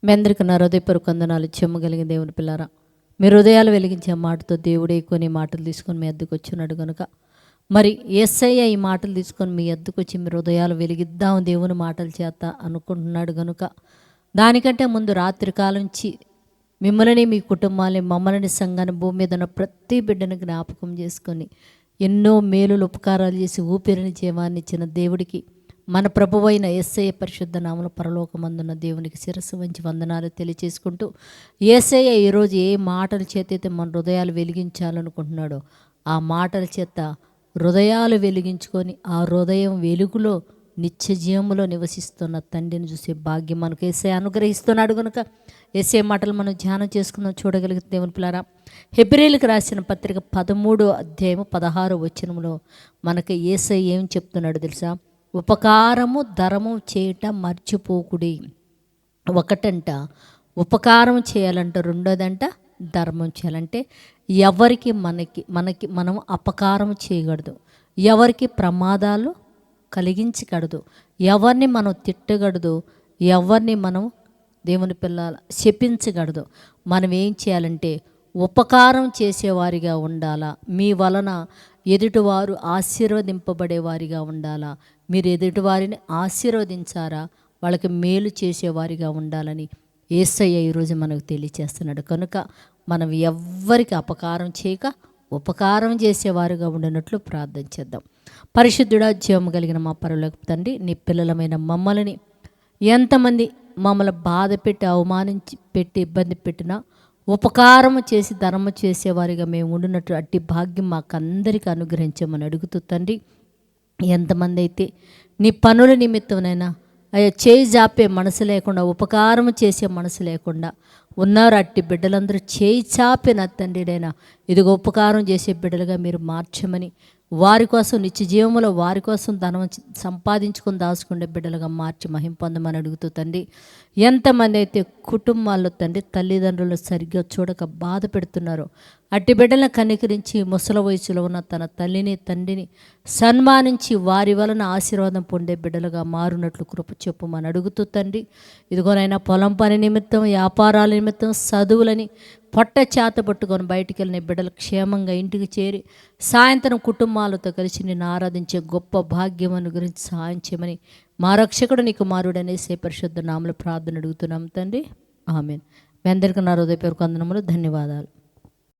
మీ అందరికీ నా హృదయపూర్వక వందనాలు. చెమ్మగలిగిన దేవుని పిల్లారా, మీ హృదయాలు వెలిగించే మాటతో దేవుడే కొన్ని మాటలు తీసుకొని మీ అద్దెకు వచ్చున్నాడు కనుక, మరి యేసయ్య ఈ మాటలు తీసుకొని మీ అద్దెకు వచ్చి మీ హృదయాలు వెలిగిద్దాం దేవుని మాటల చేత అనుకుంటున్నాడు కనుక, దానికంటే ముందు రాత్రి కాలం నుంచి మిమ్మల్ని, మీ కుటుంబాన్ని, మమ్మల్ని, సంఘాన్ని, భూమి మీద ఉన్న ప్రతి బిడ్డను జ్ఞాపకం చేసుకొని ఎన్నో మేలులు ఉపకారాలు చేసి ఊపిరిని జీవాన్ని ఇచ్చిన దేవుడికి, మన ప్రభువైన యేసయ్య పరిశుద్ధ నామములో పరలోకమందున్న దేవునికి శిరస్సు వంచి వందనాలు తెలియచేసుకుంటూ, యేసయ్య ఈరోజు ఏ మాటల చేత అయితే మన హృదయాలు వెలిగించాలనుకుంటున్నాడో ఆ మాటల చేత హృదయాలు వెలిగించుకొని ఆ హృదయం వెలుగులో నిత్య జీవములో నివసిస్తున్న తండ్రిని చూసే భాగ్యం మనకు యేసయ్య అనుగ్రహిస్తున్నాడు కనుక యేసయ్య మాటలు మనం ధ్యానం చేసుకుందాం. చూడగలిగితే దేవుని పిల్లారా, హెబ్రీయులకు రాసిన పత్రిక 13వ అధ్యాయము 16వ వచనంలో మనకి యేసయ్య ఏం చెప్తున్నాడు తెలుసా? ఉపకారము ధర్మం చేయట మర్చిపోకుడి. ఒకటంట ఉపకారం చేయాలంట, రెండోదంట ధర్మం చేయాలంటే ఎవరికి మనకి మనం అపకారం చేయకూడదు, ఎవరికి ప్రమాదాలు కలిగించకూడదు, ఎవరిని మనం తిట్టకూడదు, ఎవరిని మనం దేవుని పిల్లల శపించకూడదు. మనం ఏం చేయాలంటే ఉపకారం చేసేవారిగా ఉండాలా. మీ వలన ఎదుటివారు ఆశీర్వదింపబడేవారిగా ఉండాలా. మీరు ఎదుటివారిని ఆశీర్వదించారా, వాళ్ళకి మేలు చేసేవారిగా ఉండాలని యేసయ్య ఈరోజు మనకు తెలియచేస్తున్నాడు. కనుక మనం ఎవ్వరికి అపకారం చేయక ఉపకారం చేసేవారుగా ఉండినట్లు ప్రార్థన చేద్దాం. పరిశుద్ధుడా, జీవము కలిగిన మా పరలోకపు తండ్రి, నీ పిల్లలమైన మమ్మల్ని ఎంతమంది మమ్మల్ని బాధ పెట్టి అవమానించి పెట్టి ఇబ్బంది పెట్టినా ఉపకారం చేసి ధర్మం చేసేవారిగా మేము ఉండినట్టు అట్టి భాగ్యం మాకందరికీ అనుగ్రహించమని అడుగుతూ తండ్రి, ఎంతమంది అయితే నీ పనుల నిమిత్తమైనా అయ్యా చేయి జాపే మనసు లేకుండా, ఉపకారం చేసే మనసు లేకుండా ఉన్నారు, అట్టి బిడ్డలందరూ చేయి చాపిన తండ్రినైనా ఇదిగో ఉపకారం చేసే బిడ్డలుగా మీరు మార్చమని, వారి కోసం నిత్య జీవములో వారి కోసం ధనం సంపాదించుకొని దాచుకునే బిడ్డలుగా మార్చి మహిమ పొందమని అడుగుతూ తండ్రి, ఎంతమంది అయితే కుటుంబాల్లో తండ్రి తల్లిదండ్రులు సరిగ్గా చూడక బాధ పెడుతున్నారో అట్టి బిడ్డలను కనికరించి ముసలి వయసులో ఉన్న తన తల్లిని తండ్రిని సన్మానించి వారి వలన ఆశీర్వాదం పొందే బిడ్డలుగా మారునట్లు కృప చెప్పుమని అడుగుతూ తండ్రి, ఇదిగోనైనా పొలం పని నిమిత్తం, వ్యాపారాల నిమిత్తం, చదువులని పొట్ట చేత పట్టుకొని బయటికి వెళ్ళిన బిడ్డలు క్షేమంగా ఇంటికి చేరి సాయంత్రం కుటుంబాలతో కలిసి నిన్ను ఆరాధించే గొప్ప భాగ్యమను గురించి సహాయం చేయమని మా రక్షకుడు నీ కుమారుడనేసే పరిశుద్ధ నామములో ప్రార్థన అడుగుతున్నాం తండ్రి, ఆమేన్. మీ అందరికీ నా హృదయపూర్వక వందనములు, ధన్యవాదాలు.